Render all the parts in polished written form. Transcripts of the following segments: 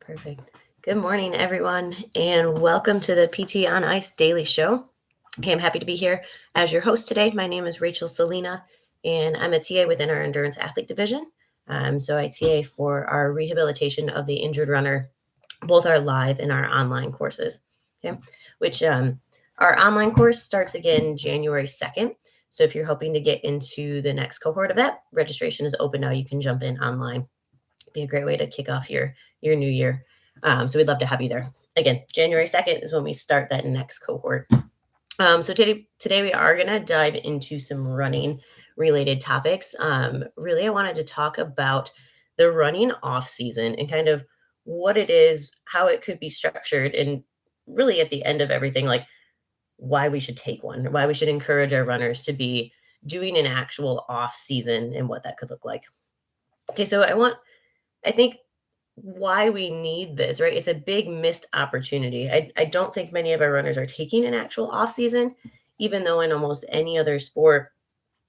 Perfect. Good morning, everyone, and welcome to the PT on Ice Daily Show. Okay, I'm happy to be here as your host today. My name is Rachel Salina, and I'm a TA within our Endurance Athlete Division. So I TA for our rehabilitation of the injured runner, both our live and our online courses. Okay, which our online course starts again January 2nd. So if you're hoping to get into the next cohort of that, registration is open now. You can jump in online. Be a great way to kick off your new year. So we'd love to have you there. Again, January 2nd is when we start that next cohort. So today we are going to dive into some running related topics. Really, I wanted to talk about the running off season and kind of what it is, how it could be structured, and really at the end of everything, like why we should take one, why we should encourage our runners to be doing an actual off season and what that could look like. Okay, so I think why we need this, right? It's a big missed opportunity. I don't think many of our runners are taking an actual off season, even though in almost any other sport,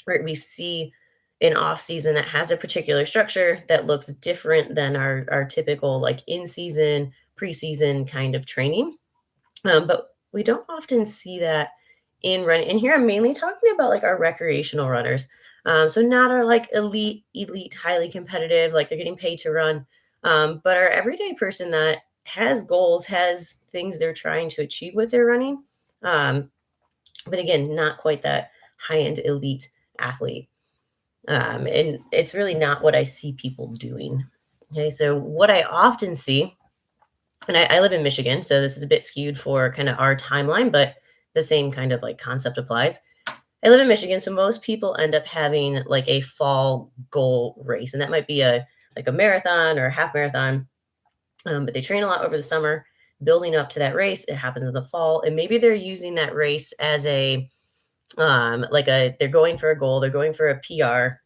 right, we see an off season that has a particular structure that looks different than our typical like in season, preseason kind of training. But we don't often see that in running. And here I'm mainly talking about like our recreational runners. So not our like elite, highly competitive, like they're getting paid to run, but our everyday person that has goals, has things they're trying to achieve with their running. Um, but again, not quite that high end elite athlete. And it's really not what I see people doing. Okay, so what I often see, and I live in Michigan, so this is a bit skewed for kind of our timeline, but the same kind of like concept applies. I live in Michigan, so most people end up having like a fall goal race, and that might be a like a marathon or a half marathon. But they train a lot over the summer, building up to that race. It happens in the fall, and maybe they're using that race as a like a they're going for a goal, they're going for a PR,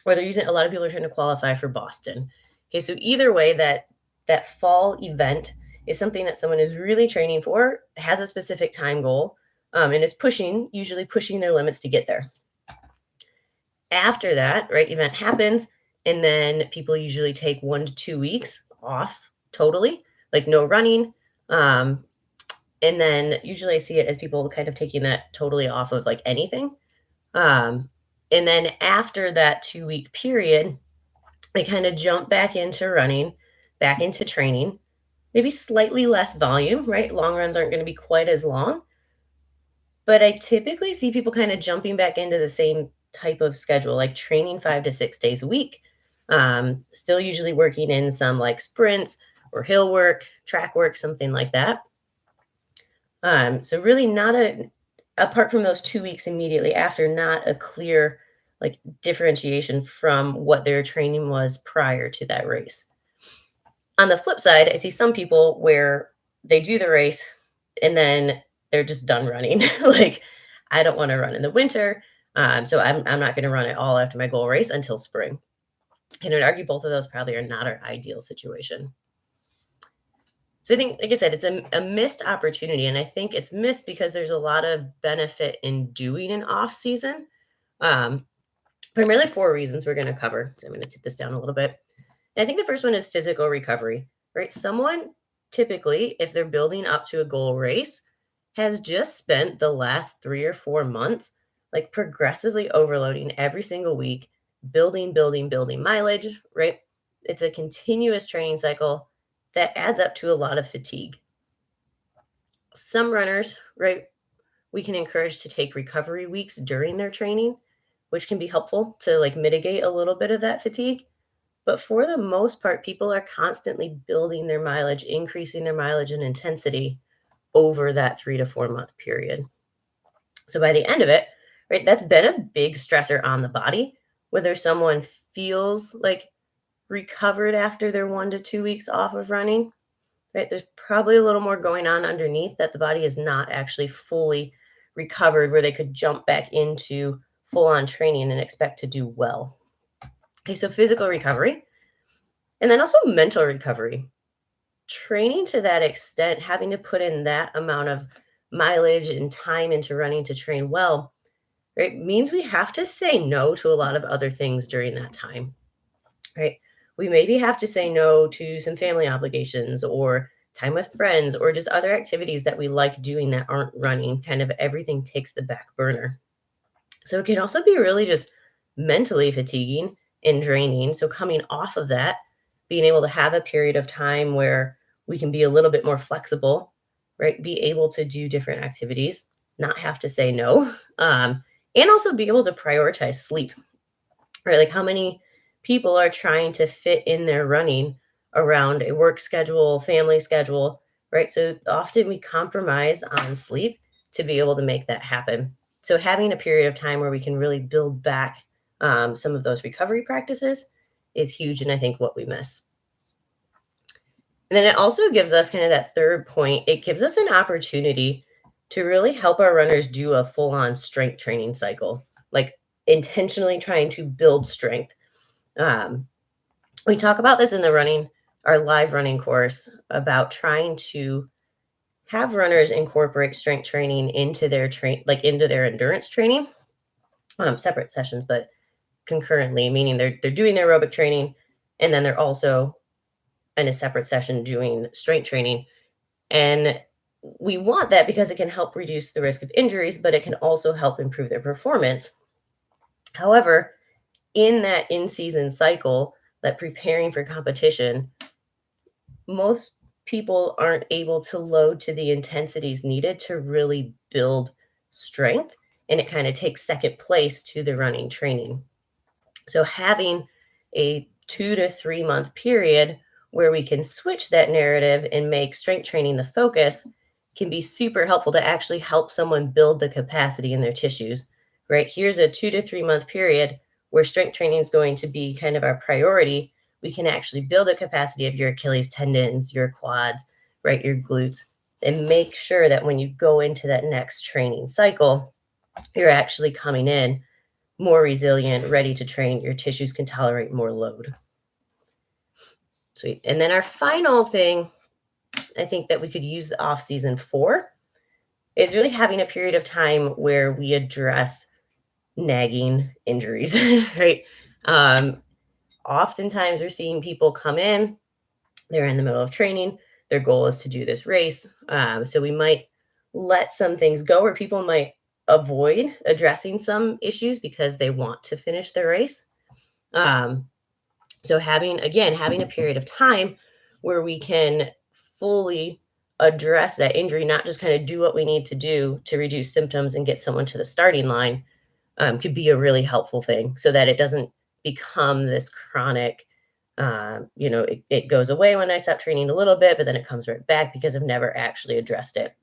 or they're using a lot of people are trying to qualify for Boston. Okay, so either way, that fall event is something that someone is really training for, has a specific time goal, and is usually pushing their limits to get there. After that, right, event happens, and then people usually take 1 to 2 weeks off totally, like no running. And then usually I see it as people kind of taking that totally off of like anything. Um, and then after that 2 week period, they kind of jump back into running, back into training, maybe slightly less volume, right? Long runs aren't going to be quite as long, but I typically see people kind of jumping back into the same type of schedule, like training 5 to 6 days a week. Still usually working in some like sprints or hill work, track work, something like that. So really not apart from those 2 weeks immediately after, not a clear like differentiation from what their training was prior to that race. On the flip side, I see some people where they do the race and then they're just done running. Like, I don't want to run in the winter. So I'm not going to run at all after my goal race until spring. And I'd argue both of those probably are not our ideal situation. So I think, like I said, it's a missed opportunity. And I think it's missed because there's a lot of benefit in doing an off season. Primarily 4 reasons we're going to cover. So I'm going to tip this down a little bit. And I think the first one is physical recovery, right? Someone typically, if they're building up to a goal race, has just spent the last 3 or 4 months like progressively overloading every single week, building mileage, right? It's a continuous training cycle that adds up to a lot of fatigue. Some runners, right, we can encourage to take recovery weeks during their training, which can be helpful to like mitigate a little bit of that fatigue. But for the most part, people are constantly building their mileage, increasing their mileage and intensity over that 3 to 4 month period. So by the end of it, right, that's been a big stressor on the body, whether someone feels like recovered after their 1 to 2 weeks off of running, right? There's probably a little more going on underneath that the body is not actually fully recovered where they could jump back into full on training and expect to do well. Okay, so physical recovery and then also mental recovery. Training to that extent, having to put in that amount of mileage and time into running to train well, right, means we have to say no to a lot of other things during that time, right? we maybe have to say no to some family obligations or time with friends or just other activities that we like doing that aren't running. Kind of everything takes the back burner. So it can also be really just mentally fatiguing and draining. So coming off of that, being able to have a period of time where we can be a little bit more flexible, right? Be able to do different activities, not have to say no, and also be able to prioritize sleep, right? Like how many people are trying to fit in their running around a work schedule, family schedule, right? So often we compromise on sleep to be able to make that happen. So having a period of time where we can really build back some of those recovery practices is huge, and I think what we miss. And then it also gives us kind of that third point. It gives us an opportunity to really help our runners do a full on strength training cycle, like intentionally trying to build strength. Um, we talk about this in the running, our live running course, about trying to have runners incorporate strength training into their into their endurance training, separate sessions, but concurrently, meaning they're doing their aerobic training, and then they're also in a separate session doing strength training. And we want that because it can help reduce the risk of injuries, but it can also help improve their performance. However, in that in-season cycle, that preparing for competition, most people aren't able to load to the intensities needed to really build strength, and it kind of takes second place to the running training. So having a 2 to 3 month period where we can switch that narrative and make strength training the focus can be super helpful to actually help someone build the capacity in their tissues, right? Here's a 2 to 3 month period where strength training is going to be kind of our priority. We can actually build the capacity of your Achilles tendons, your quads, right? Your glutes, and make sure that when you go into that next training cycle, you're actually coming in more resilient, ready to train. Your tissues can tolerate more load. Sweet. And then our final thing I think that we could use the off season for is really having a period of time where we address nagging injuries, right? Um, Oftentimes we're seeing people come in, they're in the middle of training, their goal is to do this race. So we might let some things go, or people might avoid addressing some issues because they want to finish their race. Um, So having a period of time where we can fully address that injury, not just kind of do what we need to do to reduce symptoms and get someone to the starting line, could be a really helpful thing so that it doesn't become this chronic, it goes away when I stop training a little bit, but then it comes right back because I've never actually addressed it.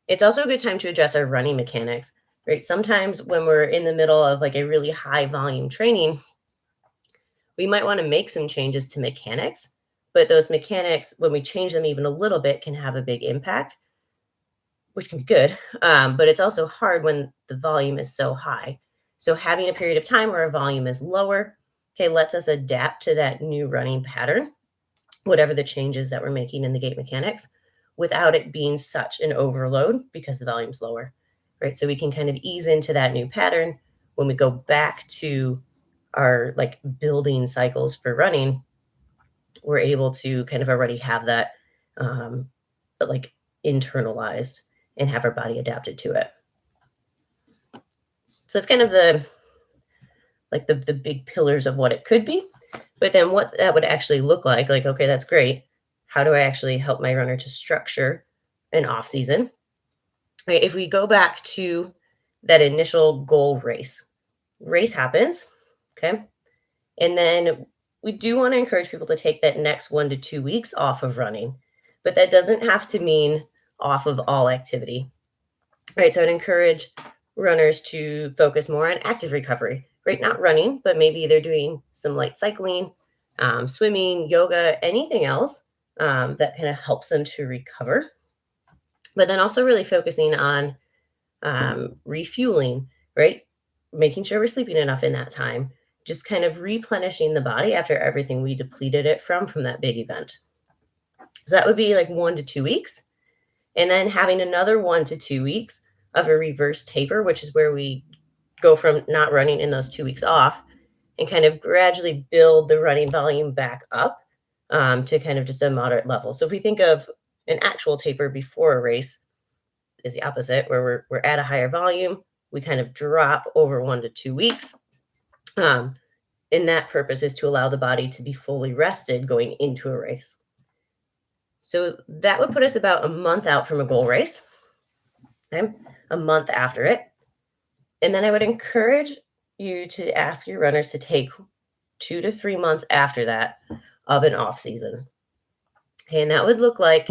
It's also a good time to address our running mechanics, right? Sometimes when we're in the middle of like a really high volume training, we might want to make some changes to mechanics, but those mechanics, when we change them even a little bit, can have a big impact, which can be good. But it's also hard when the volume is so high. So having a period of time where our volume is lower, okay, lets us adapt to that new running pattern, whatever the changes that we're making in the gait mechanics, without it being such an overload because the volume's lower, right? So we can kind of ease into that new pattern when we go back to our like building cycles for running. We're able to kind of already have that but like internalized and have our body adapted to it. So it's kind of the big pillars of what it could be, but then what that would actually look like, okay, that's great. How do I actually help my runner to structure an off season? Right? If we go back to that initial goal race happens, okay? And then we do want to encourage people to take that next 1 to 2 weeks off of running, but that doesn't have to mean off of all activity, right? So I'd encourage runners to focus more on active recovery, right? Not running, but maybe they're doing some light cycling, swimming, yoga, anything else that kind of helps them to recover. But then also really focusing on refueling, right? Making sure we're sleeping enough in that time, just kind of replenishing the body after everything we depleted it from that big event. So that would be like 1 to 2 weeks. And then having another 1 to 2 weeks of a reverse taper, which is where we go from not running in those 2 weeks off and kind of gradually build the running volume back up to kind of just a moderate level. So if we think of an actual taper before a race, is the opposite, where we're at a higher volume, we kind of drop over 1 to 2 weeks. And that purpose is to allow the body to be fully rested going into a race. So that would put us about a month out from a goal race, okay? A month after it. And then I would encourage you to ask your runners to take 2 to 3 months after that of an off season. Okay, and that would look like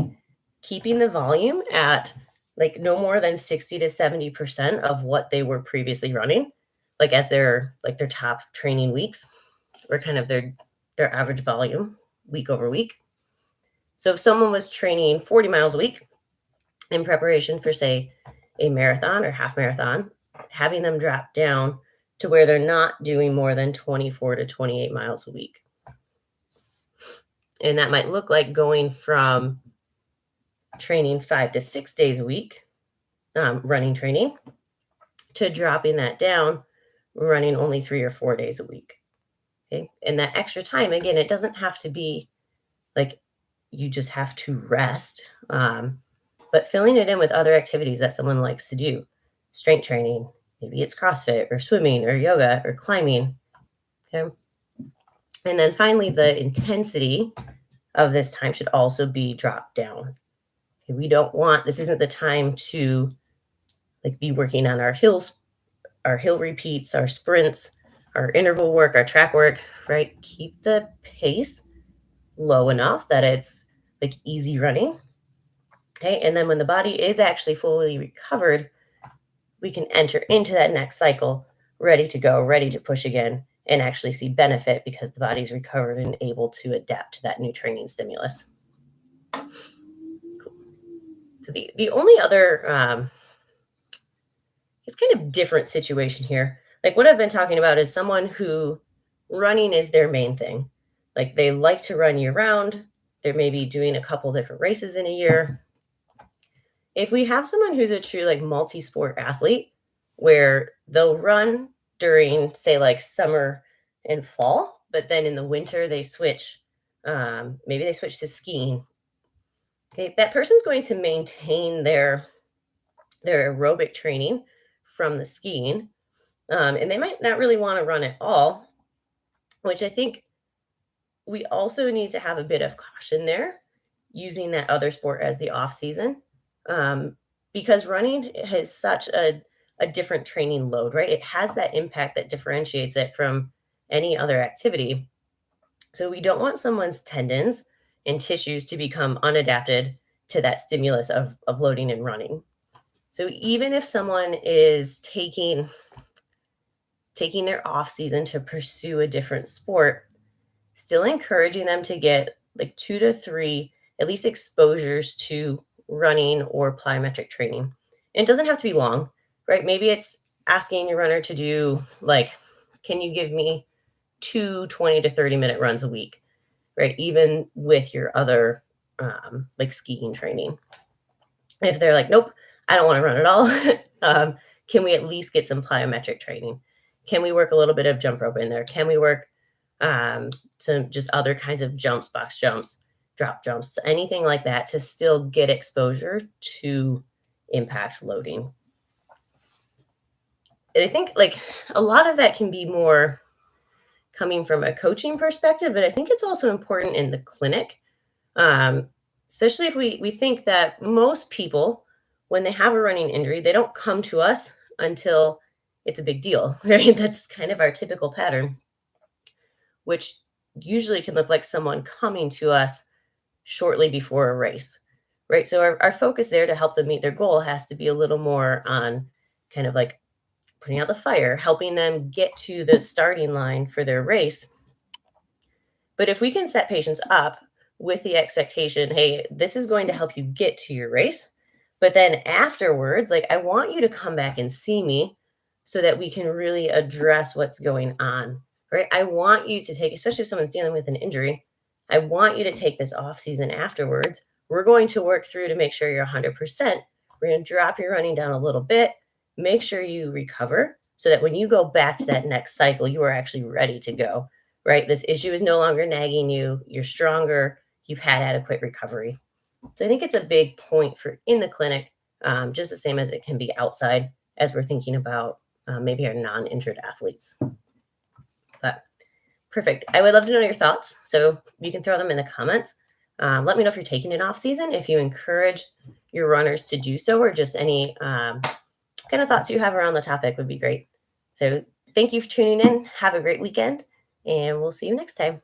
keeping the volume at like no more than 60 to 70% of what they were previously running, like as their top training weeks, or kind of their average volume week over week. So if someone was training 40 miles a week in preparation for, say, a marathon or half marathon, having them drop down to where they're not doing more than 24 to 28 miles a week. And that might look like going from training 5 to 6 days a week, running training, to dropping that down, running only 3 or 4 days a week. Okay. And that extra time, again, it doesn't have to be like you just have to rest, but filling it in with other activities that someone likes to do, strength training, maybe it's CrossFit or swimming or yoga or climbing. Okay. And then finally, the intensity of this time should also be dropped down. Okay. We don't want, this isn't the time to like be working on our hill repeats, our sprints, our interval work, our track work, right? Keep the pace low enough that it's like easy running. Okay. And then when the body is actually fully recovered, we can enter into that next cycle ready to go, ready to push again, and actually see benefit because the body's recovered and able to adapt to that new training stimulus. Cool. So the only other it's kind of different situation here. Like what I've been talking about is someone who running is their main thing. Like they like to run year round. They're maybe doing a couple different races in a year. If we have someone who's a true like multi-sport athlete where they'll run during, say, like summer and fall, but then in the winter they switch, maybe they switch to skiing. Okay, that person's going to maintain their aerobic training from the skiing, and they might not really want to run at all, which I think we also need to have a bit of caution there, using that other sport as the off season, because running has such a different training load, right? It has that impact that differentiates it from any other activity. So we don't want someone's tendons and tissues to become unadapted to that stimulus of loading and running. So even if someone is taking their off season to pursue a different sport, still encouraging them to get like 2 to 3 at least exposures to running or plyometric training. And it doesn't have to be long, right? Maybe it's asking your runner to do like, can you give me 2 20 to 30 minute runs a week, right? Even with your other like skiing training. If they're like, nope, I don't want to run at all, can we at least get some plyometric training? Can we work a little bit of jump rope in there? Can we work some just other kinds of jumps, box jumps, drop jumps, anything like that to still get exposure to impact loading? And I think like a lot of that can be more coming from a coaching perspective, but I think it's also important in the clinic, especially if we think that most people, when they have a running injury, they don't come to us until it's a big deal, right? That's kind of our typical pattern, which usually can look like someone coming to us shortly before a race, right? So our focus there to help them meet their goal has to be a little more on kind of like putting out the fire, helping them get to the starting line for their race. But if we can set patients up with the expectation, hey, this is going to help you get to your race, but then afterwards, like I want you to come back and see me so that we can really address what's going on, right? I want you to take, especially if someone's dealing with an injury, I want you to take this off season afterwards. We're going to work through to make sure you're 100%. We're going to drop your running down a little bit, make sure you recover so that when you go back to that next cycle, you are actually ready to go, right? This issue is no longer nagging you. You're stronger. You've had adequate recovery. So I think it's a big point for in the clinic, just the same as it can be outside as we're thinking about maybe our non-injured athletes. But perfect. I would love to know your thoughts. So you can throw them in the comments. Let me know if you're taking an off season, if you encourage your runners to do so, or just any kind of thoughts you have around the topic would be great. So thank you for tuning in. Have a great weekend, and we'll see you next time.